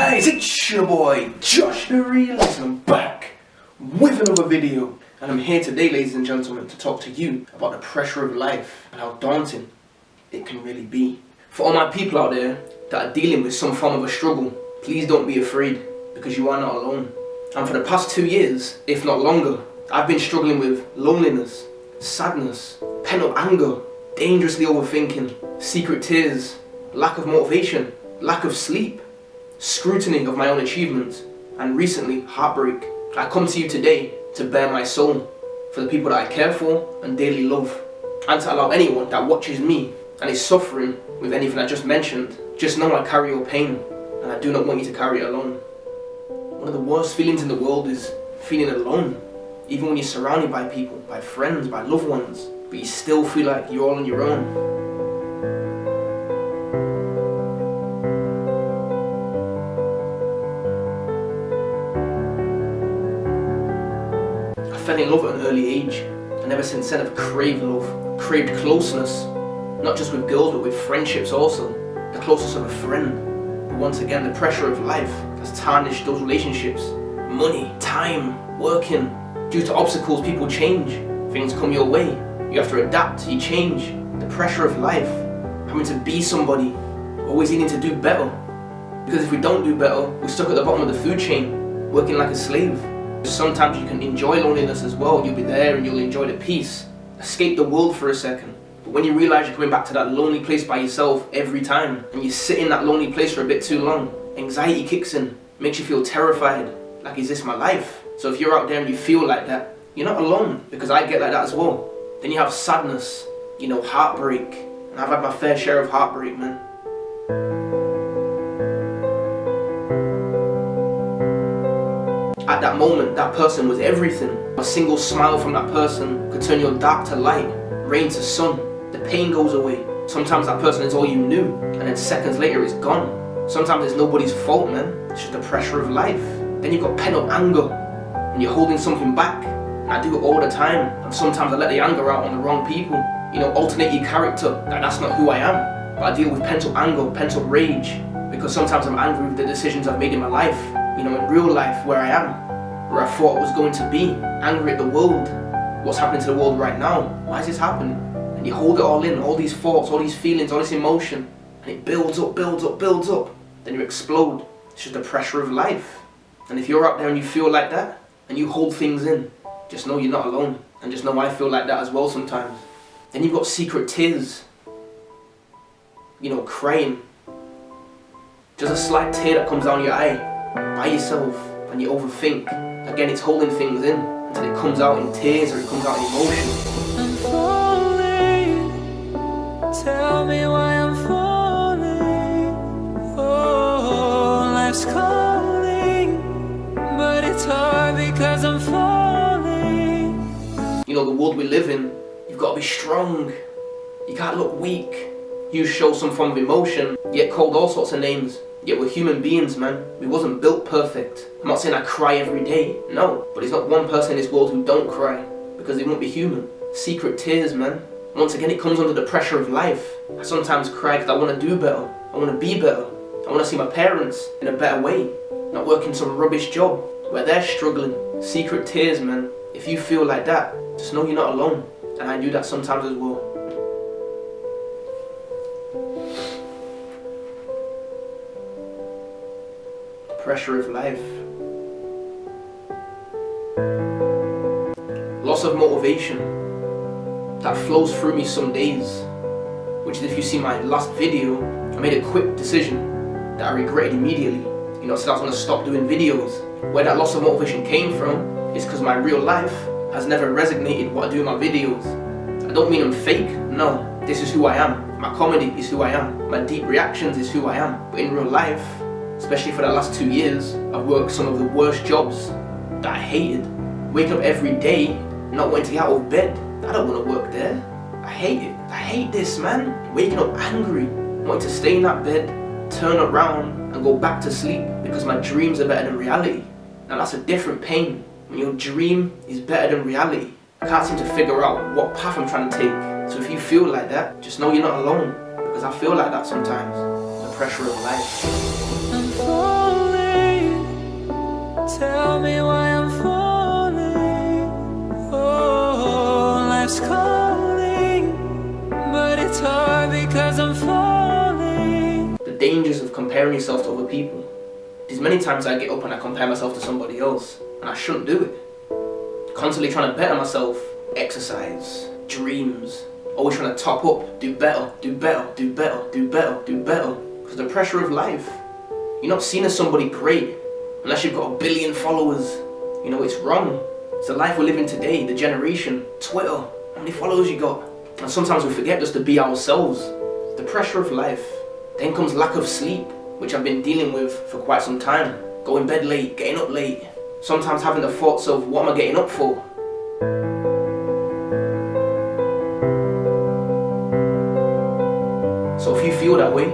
guys, it's your boy Josh the Realist, and I'm back with another video. And I'm here today, ladies and gentlemen, to talk to you about the pressure of life and how daunting it can really be. For all my people out there that are dealing with some form of a struggle, please don't be afraid, because you are not alone. And for the past 2 years, if not longer, I've been struggling with loneliness, sadness, pent-up anger, dangerously overthinking, secret tears, lack of motivation, lack of sleep, scrutiny of my own achievements, and recently, heartbreak. I come to you today to bare my soul for the people that I care for and dearly love, and to allow anyone that watches me and is suffering with anything I just mentioned, just know I carry your pain, and I do not want you to carry it alone. One of the worst feelings in the world is feeling alone, even when you're surrounded by people, by friends, by loved ones, but you still feel like you're all on your own. I fell in love at an early age, and ever since then I've craved love, craved closeness, not just with girls but with friendships also, the closeness of a friend. But once again, the pressure of life has tarnished those relationships. Money, time, working. Due to obstacles, people change. Things come your way. You have to adapt, you change. The pressure of life, having to be somebody, always needing to do better. Because if we don't do better, we're stuck at the bottom of the food chain, working like a slave. Sometimes you can enjoy loneliness as well. You'll be there and you'll enjoy the peace. Escape the world for a second. But when you realise you're coming back to that lonely place by yourself every time, and you sit in that lonely place for a bit too long, anxiety kicks in, makes you feel terrified. Like, is this my life? So if you're out there and you feel like that, you're not alone, because I get like that as well. Then you have sadness, heartbreak. And I've had my fair share of heartbreak, man. At that moment, that person was everything. A single smile from that person could turn your dark to light, rain to sun. The pain goes away. Sometimes that person is all you knew, and then seconds later it's gone. Sometimes it's nobody's fault, man. It's just the pressure of life. Then you've got pent-up anger, and you're holding something back. And I do it all the time, and sometimes I let the anger out on the wrong people. Alternate your character. That's not who I am. But I deal with pent-up anger, pent-up rage, because sometimes I'm angry with the decisions I've made in my life. In real life, where I am, where I thought I was going to be, angry at the world, what's happening to the world right now, why is this happening? And you hold it all in, all these thoughts, all these feelings, all this emotion, and it builds up, builds up, builds up, then you explode. It's just the pressure of life. And if you're out there and you feel like that, and you hold things in, just know you're not alone, and just know I feel like that as well sometimes. Then you've got secret tears, crying, just a slight tear that comes down your eye, by yourself, and you overthink. Again, it's holding things in until it comes out in tears or it comes out in emotion. I'm falling, tell me why I'm falling. Oh, life's calling, but it's hard because I'm falling. The world we live in, you've got to be strong. You can't look weak. You show some form of emotion, you get called all sorts of names. Yet we're human beings, man. We wasn't built perfect. I'm not saying I cry every day, no. But there's not one person in this world who don't cry, because they won't be human. Secret tears, man. Once again, it comes under the pressure of life. I sometimes cry because I want to do better. I want to be better. I want to see my parents in a better way. Not working some rubbish job where they're struggling. Secret tears, man. If you feel like that, just know you're not alone. And I do that sometimes as well. Pressure of life. Loss of motivation that flows through me some days, which is, if you see my last video, I made a quick decision that I regretted immediately. So I was going to stop doing videos. Where that loss of motivation came from is because my real life has never resonated what I do in my videos. I don't mean I'm fake, no. This is who I am. My comedy is who I am. My deep reactions is who I am. But in real life, especially for the last 2 years, I've worked some of the worst jobs that I hated. Waking up every day, not wanting to get out of bed. I don't want to work there. I hate it. I hate this, man. Waking up angry, wanting to stay in that bed, turn around and go back to sleep because my dreams are better than reality. Now that's a different pain. When your dream is better than reality, I can't seem to figure out what path I'm trying to take. So if you feel like that, just know you're not alone, because I feel like that sometimes. The pressure of life. I'm falling. comparing yourself to other people. There's many times I get up and I compare myself to somebody else, and I shouldn't do it. Constantly trying to better myself, exercise, dreams, always trying to top up, do better, do better, do better, do better, do better. Because the pressure of life, you're not seen as somebody great unless you've got 1 billion followers. You know, it's wrong. It's the life we're living today, the generation, Twitter, how many followers you got? And sometimes we forget just to be ourselves. The pressure of life. Then comes lack of sleep, which I've been dealing with for quite some time. Going bed late, getting up late. Sometimes having the thoughts of, what am I getting up for? So if you feel that way,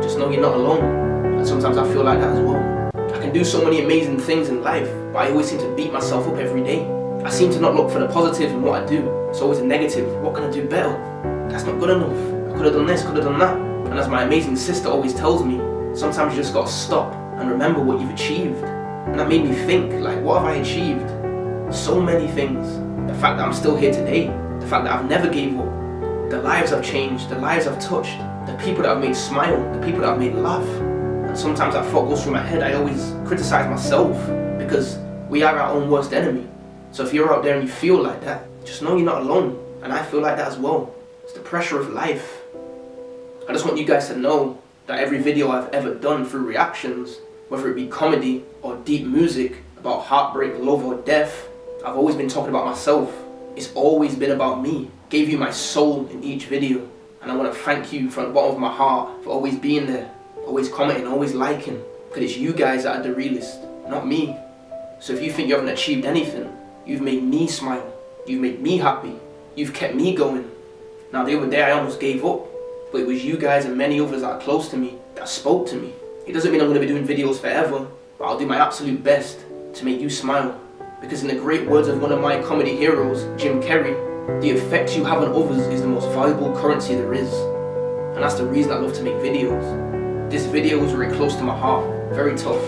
just know you're not alone. And sometimes I feel like that as well. I can do so many amazing things in life, but I always seem to beat myself up every day. I seem to not look for the positive in what I do. It's always a negative. What can I do better? That's not good enough. I could have done this, could have done that. And as my amazing sister always tells me, sometimes you just gotta stop and remember what you've achieved. And that made me think, like, what have I achieved? So many things. The fact that I'm still here today. The fact that I've never gave up. The lives I've changed, the lives I've touched. The people that I've made smile, the people that I've made laugh. And sometimes that thought goes through my head. I always criticize myself because we are our own worst enemy. So if you're out there and you feel like that, just know you're not alone. And I feel like that as well. It's the pressure of life. I just want you guys to know that every video I've ever done through reactions, whether it be comedy or deep music about heartbreak, love or death, I've always been talking about myself. It's always been about me. Gave you my soul in each video. And I want to thank you from the bottom of my heart for always being there, always commenting, always liking. Because it's you guys that are the realest, not me. So if you think you haven't achieved anything, you've made me smile. You've made me happy. You've kept me going. Now the other day I almost gave up. But it was you guys and many others that are close to me that spoke to me. It doesn't mean I'm going to be doing videos forever, but I'll do my absolute best to make you smile. Because in the great words of one of my comedy heroes, Jim Carrey, the effect you have on others is the most valuable currency there is. And that's the reason I love to make videos. This video was very close to my heart, very tough.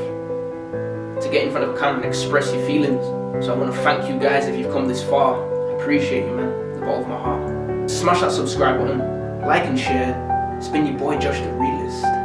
To get in front of a camera and express your feelings. So I want to thank you guys if you've come this far. I appreciate you, man, from the bottom of my heart. Smash that subscribe button, like and share. It's been your boy Josh the Realist.